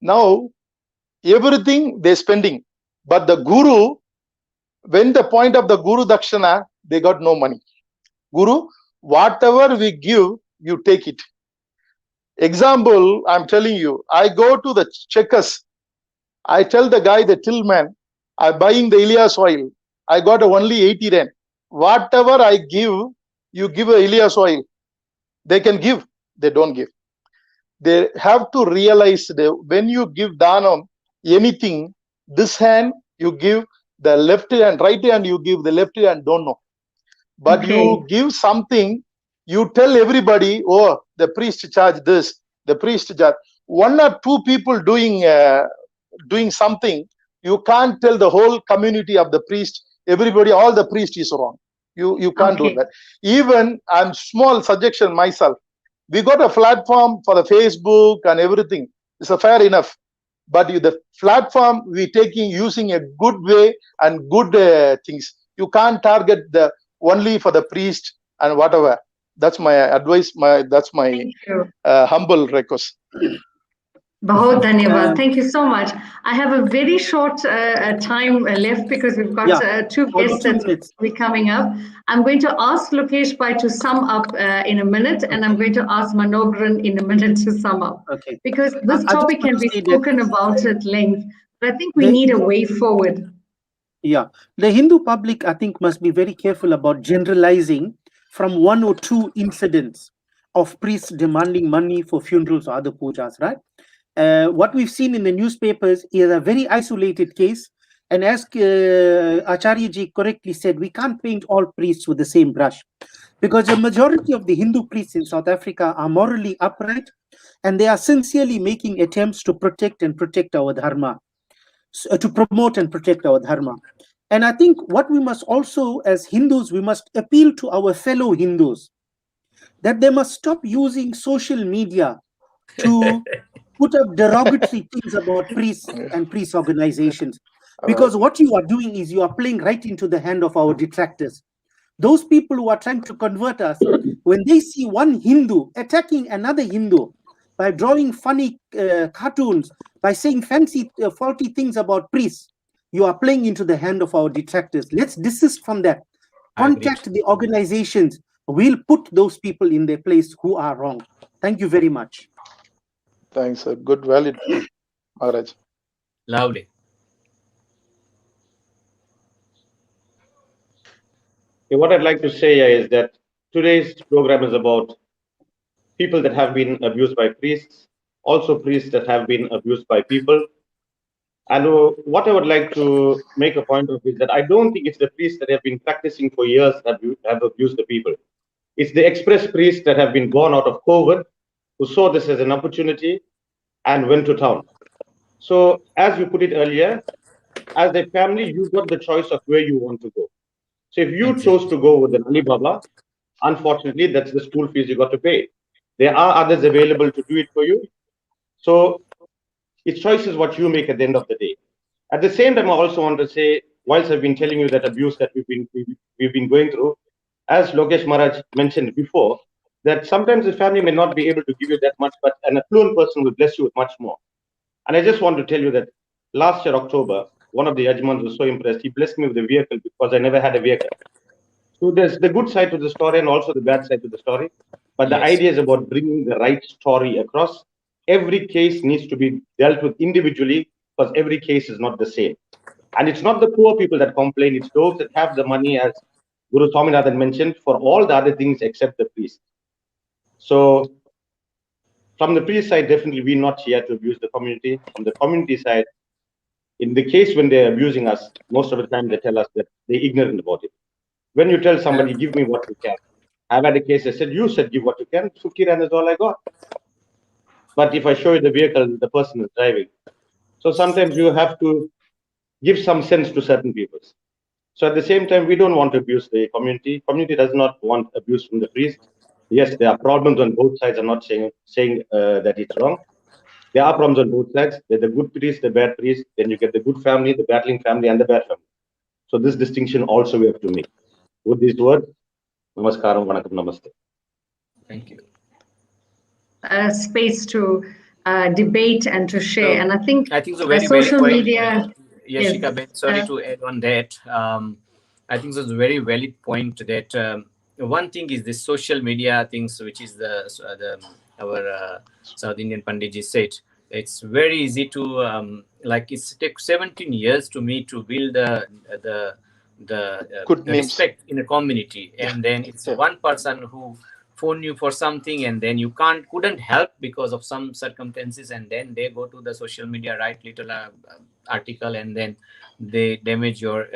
Now everything they spending, but the guru, when the point of the guru dakshana, they got no money. Guru, whatever we give, you take it. Example, I'm telling you, I go to the checkers. I tell the guy, the tillman, I'm buying the Ilias oil. I got only 80 rand. Whatever I give, you give a Ilias oil. They can give, they don't give. They have to realize that when you give danam, anything, this hand you give the left hand, right hand you give the left hand, don't know. But you give something, you tell everybody, oh, the priest charge this, the priest charge. One or two people doing something, you can't tell the whole community of the priest, everybody, all the priest is wrong. You can't do that. Even I'm small suggestion myself. We got a platform for the Facebook and everything. It's a fair enough. But the platform we taking using a good way and good things. You can't target the only for the priest and whatever. That's my advice. That's my humble request. Bahut dhanyavad. Thank you so much. I have a very short time left because we've got two guests that will be coming up. I'm going to ask Lokesh Bhai to sum up in a minute, and I'm going to ask Manogran in a minute to sum up. Okay. Because this topic can be spoken about at length, but I think we need a way forward. Yeah. The Hindu public, I think, must be very careful about generalizing from one or two incidents of priests demanding money for funerals or other pujas, right? What we've seen in the newspapers is a very isolated case. And as Acharya-ji correctly said, we can't paint all priests with the same brush, because the majority of the Hindu priests in South Africa are morally upright, and they are sincerely making attempts to protect our dharma, to promote and protect our dharma. And I think what we must also, as Hindus, we must appeal to our fellow Hindus that they must stop using social media to put up derogatory things about priests and priest organizations. Because what you are doing is you are playing right into the hand of our detractors. Those people who are trying to convert us, when they see one Hindu attacking another Hindu by drawing funny cartoons, by saying fancy, faulty things about priests, you are playing into the hand of our detractors. Let's desist from that. Contact the organizations. We'll put those people in their place who are wrong. Thank you very much. Thanks, sir. Good, valid, Maharaj. Lovely. What I'd like to say is that today's program is about people that have been abused by priests, also priests that have been abused by people. And what I would like to make a point of is that I don't think it's the priests that have been practicing for years that have abused the people. It's the express priests that have been born out of COVID, who saw this as an opportunity and went to town. So as you put it earlier, as a family, you've got the choice of where you want to go. So if you chose to go with an Alibaba, unfortunately, that's the school fees you got to pay. There are others available to do it for you. So its choice is what you make at the end of the day. At the same time, I also want to say, whilst I've been telling you that abuse that we've been going through, as Lokesh Maharaj mentioned before, that sometimes the family may not be able to give you that much, but an affluent person will bless you with much more. And I just want to tell you that last year, October, one of the Yajmans was so impressed. He blessed me with a vehicle because I never had a vehicle. So there's the good side to the story and also the bad side to the story. But the idea is about bringing the right story across. Every case needs to be dealt with individually because every case is not the same. And it's not the poor people that complain. It's those that have the money, as Guru Swaminathan mentioned, for all the other things except the priest. So from the priest side, definitely we're not here to abuse the community. From the community side, in the case when they're abusing us, most of the time they tell us that they're ignorant about it. When you tell somebody, give me what you can, I've had a case, I said, you said give what you can, 50 rand is all I got. But if I show you the vehicle, the person is driving. So sometimes you have to give some sense to certain people. So at the same time, we don't want to abuse the community. Community does not want abuse from the priest. Yes, there are problems on both sides. I'm not saying that it's wrong. There are problems on both sides. There's the good priest, the bad priest. Then you get the good family, the battling family, and the bad family. So this distinction also we have to make. With these words, namaskaram, vanakkam, namaste. Thank you. Space to debate and to share. So, and I think so very social valid media. point. Yashika, Yes. sorry to add on that. I think it's a very valid point that one thing is the social media things, which is our South Indian Panditji said. It's very easy to like it takes 17 years to me to build the Good names. respect in a community, and then it's one person who phone you for something, and then you couldn't help because of some circumstances, and then they go to the social media, write little article, and then they damage your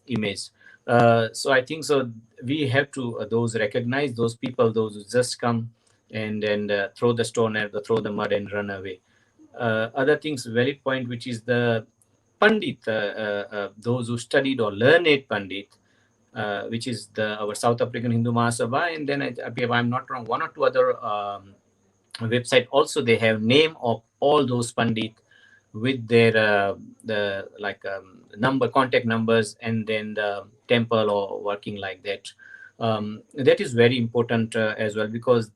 image. So I think so we have to those recognize those people, those who just come and throw the stone and throw the mud and run away. Other things, valid point, which is the Pandit, those who studied or learned Pandit, which is our South African Hindu Mahasabha, and then if I'm not wrong, one or two other website also they have name of all those Pandit with their the like contact numbers, and then the temple or working like that. That is very important as well, because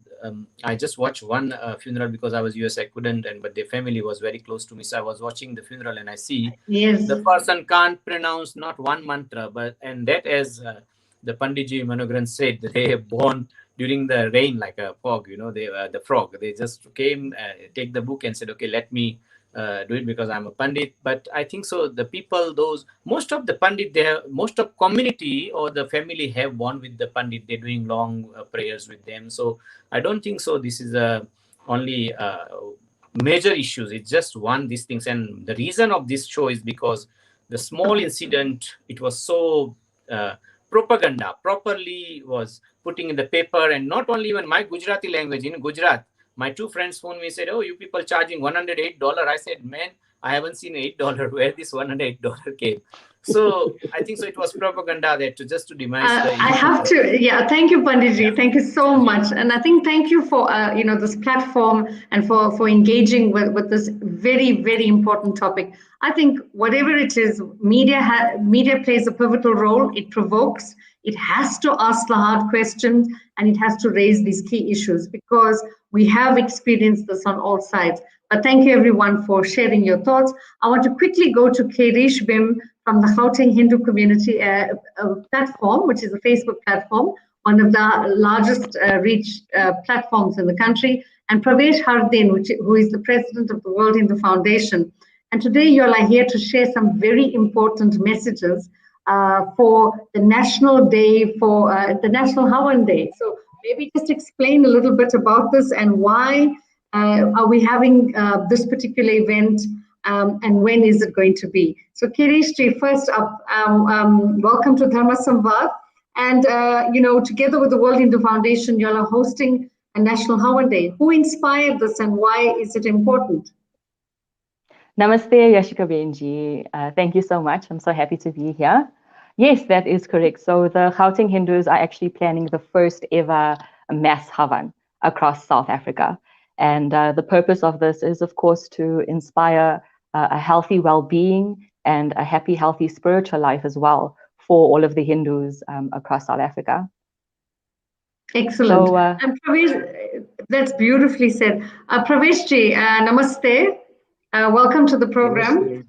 I just watched one funeral because I was US, I couldn't, but the family was very close to me, so I was watching the funeral and I see the person can't pronounce not one mantra, and that, as the Panditji Manogran said, they are born during the rain like a fog, they the frog, they just came, take the book and said, okay, let me do it because I'm a Pandit. But I think so the people, most of the Pandit, most of community or the family have born with the Pandit, they're doing long prayers with them. So I don't think so this is only major issues, it's just these things. And the reason of this show is because the small incident, it was so propaganda properly was putting in the paper, and not only even my Gujarati language. In Gujarat, my two friends phoned me and said, oh, you people charging $108. I said, man, I haven't seen $8 where this $108 came. So I think so it was propaganda that to demise I have to, thank you, Panditji. Thank you so much. And I think thank you for, this platform and for engaging with this very, very important topic. I think whatever it is, media plays a pivotal role. It provokes, it has to ask the hard questions, and it has to raise these key issues, because we have experienced this on all sides. But thank you everyone for sharing your thoughts. I want to quickly go to Kirish Bim from the Gauteng Hindu Community platform, which is a Facebook platform, one of the largest reach platforms in the country, and Pravesh Hardin, who is the president of the World Hindu Foundation. And today you all are here to share some very important messages for the National Day, for the National Havan Day. So maybe just explain a little bit about this, and why are we having this particular event, and when is it going to be? So Kirishji, first up, welcome to Dharma Samvad. And, together with the World Hindu Foundation, you all are hosting a National Havan Day. Who inspired this, and why is it important? Namaste, Yashika Benji. Thank you so much. I'm so happy to be here. Yes, that is correct. So the Gauteng Hindus are actually planning the first ever mass Havan across South Africa. And the purpose of this is, of course, to inspire a healthy well-being and a happy, healthy spiritual life as well for all of the Hindus across South Africa. Excellent. So, and Pravesh, that's beautifully said. Praveshji, namaste. Welcome to the program.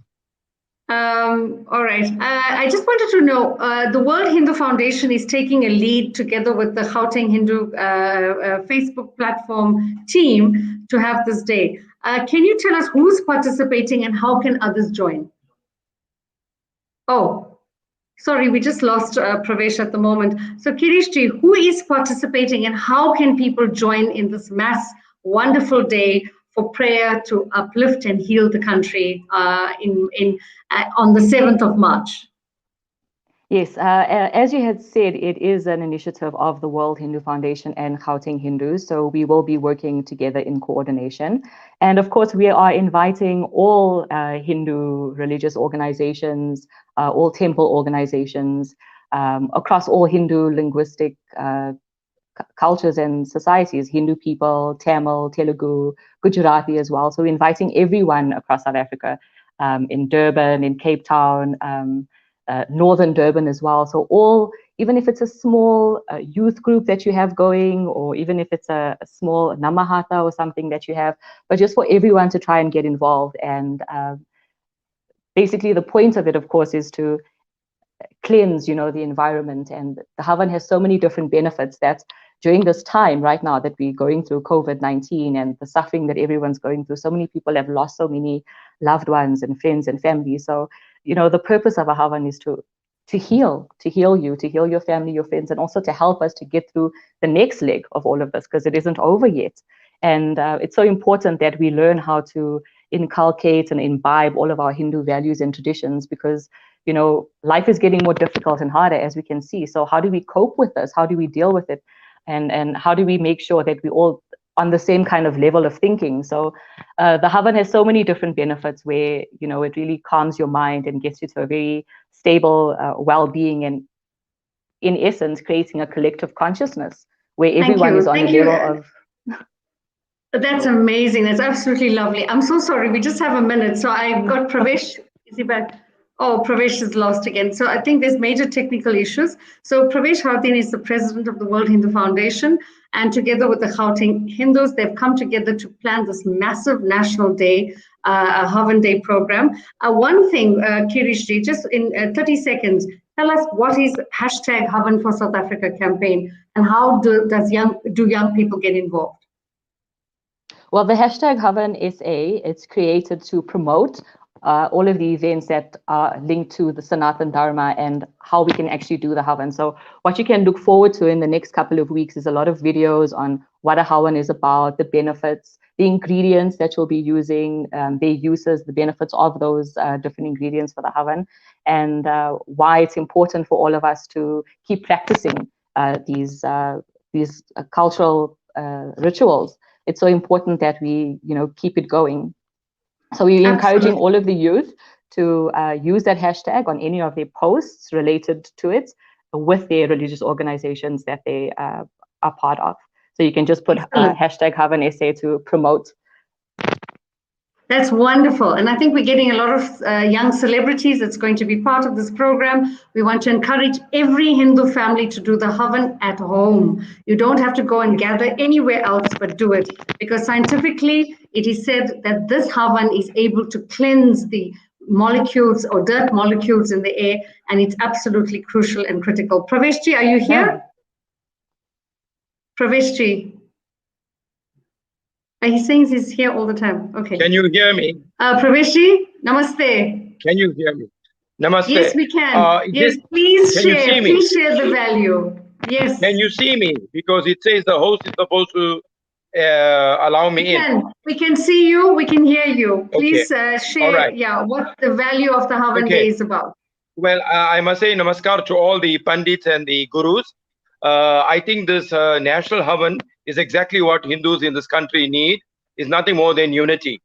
All right. I just wanted to know, the World Hindu Foundation is taking a lead together with the Gauteng Hindu Facebook platform team to have this day. Can you tell us who's participating and how can others join? Oh, sorry, we just lost Pravesh at the moment. So Kirishji, who is participating and how can people join in this mass wonderful day for prayer to uplift and heal the country on the 7th of March? Yes, as you had said, it is an initiative of the World Hindu Foundation and Gauteng Hindus. So we will be working together in coordination. And of course, we are inviting all Hindu religious organizations, all temple organizations, across all Hindu linguistic cultures and societies, Hindu people, Tamil, Telugu, Gujarati as well. So we're inviting everyone across South Africa, in Durban, in Cape Town, Northern Durban as well. So all, even if it's a small youth group that you have going, or even if it's a small namahata or something that you have, but just for everyone to try and get involved. And basically the point of it, of course, is to cleanse, the environment. And the Havan has so many different benefits that during this time right now that we're going through COVID-19 and the suffering that everyone's going through, so many people have lost so many loved ones and friends and family. So, the purpose of a Havan is to heal you, to heal your family, your friends, and also to help us to get through the next leg of all of this, because it isn't over yet. And it's so important that we learn how to inculcate and imbibe all of our Hindu values and traditions, because life is getting more difficult and harder, as we can see. So how do we cope with this? How do we deal with it? And how do we make sure that we all on the same kind of level of thinking? So the Havan has so many different benefits where, it really calms your mind and gets you to a very stable well-being, and in essence, creating a collective consciousness where everyone is on a level of... That's amazing. That's absolutely lovely. I'm so sorry. We just have a minute. So I've got Pravesh. Is he back? Oh, Pravesh is lost again. So I think there's major technical issues. So Pravesh Gauteng is the president of the World Hindu Foundation. And together with the Gauteng Hindus, they've come together to plan this massive national day, a Havan Day program. One thing, Kirishji, just in 30 seconds, tell us what is hashtag Havan for South Africa campaign, and how do young people get involved? Well, the hashtag Havan SA, it's created to promote all of the events that are linked to the Sanatan Dharma and how we can actually do the Havan. So what you can look forward to in the next couple of weeks is a lot of videos on what a Havan is about, the benefits, the ingredients that you'll be using, their uses, the benefits of those different ingredients for the Havan, and why it's important for all of us to keep practicing these cultural rituals. It's so important that we, keep it going. So we're encouraging all of the youth to use that hashtag on any of their posts related to it with their religious organizations that they are part of. So you can just put hashtag Havan SA to promote. That's wonderful. And I think we're getting a lot of young celebrities that's going to be part of this program. We want to encourage every Hindu family to do the Havan at home. You don't have to go and gather anywhere else, but do it. Because scientifically, it is said that this Havan is able to cleanse the molecules or dirt molecules in the air, and it's absolutely crucial and critical. Praveshji, are you here? Praveshji. He's saying he's here all the time. Okay. Can you hear me? Praveshji, namaste. Can you hear me? Namaste. Yes, we can. Yes, please share. Please share the value. Yes. Can you see me? Because it says the host is supposed to allow me in. We can see you. We can hear you. Please share. Right. Yeah, what the value of the Havan Day is about. Well, I must say namaskar to all the pandits and the gurus. I think this national Havan is exactly what Hindus in this country need. Is nothing more than unity.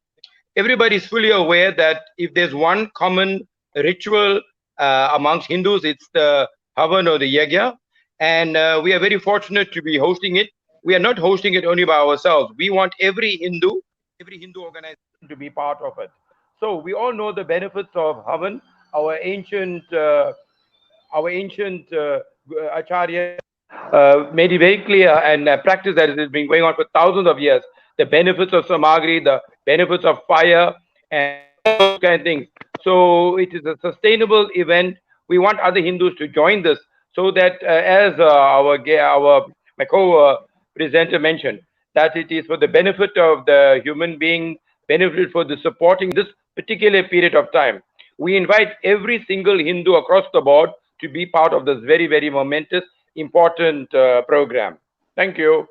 Everybody is fully aware that if there's one common ritual amongst Hindus, it's the Havan or the Yagya. And we are very fortunate to be hosting it. We are not hosting it only by ourselves. We want every Hindu organization to be part of it. So we all know the benefits of Havan. Our ancient Acharya made it very clear, and practice that has been going on for thousands of years. The benefits of samagri, the benefits of fire, and all those kind of things. So it is a sustainable event. We want other Hindus to join this, so that as my co-presenter mentioned, that it is for the benefit of the human being, benefit for the supporting this particular period of time. We invite every single Hindu across the board to be part of this very, very momentous, important program. Thank you.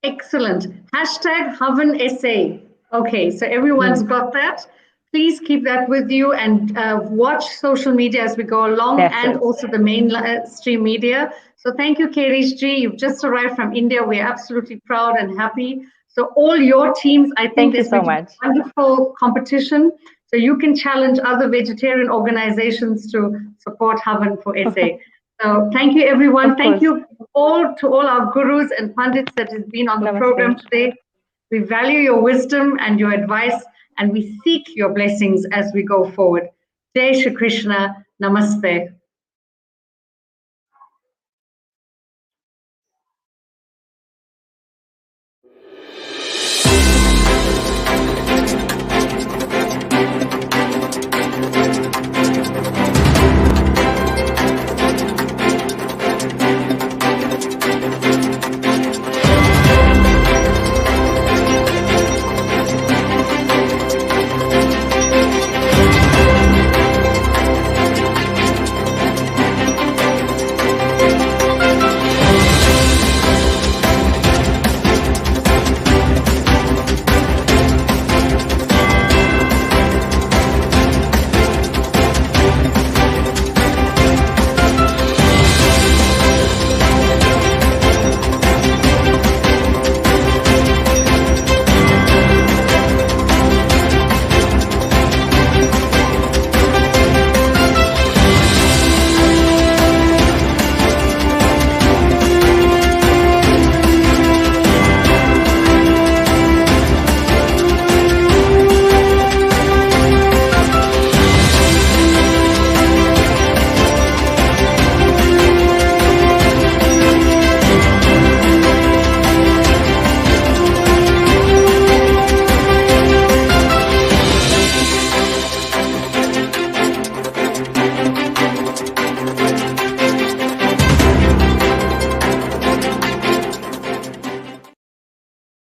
Excellent. Hashtag Havan SA. Okay, so everyone's got that. Please keep that with you and watch social media as we go along, and also the mainstream media. So thank you, Kirish ji. You've just arrived from India. We're absolutely proud and happy. So all your teams, I think there's going to be a wonderful competition. So you can challenge other vegetarian organizations to support Havan for SA. So thank you, everyone. Thank you all to all our gurus and pandits that have been on the program today. We value your wisdom and your advice, and we seek your blessings as we go forward. Jai Shri Krishna. Namaste.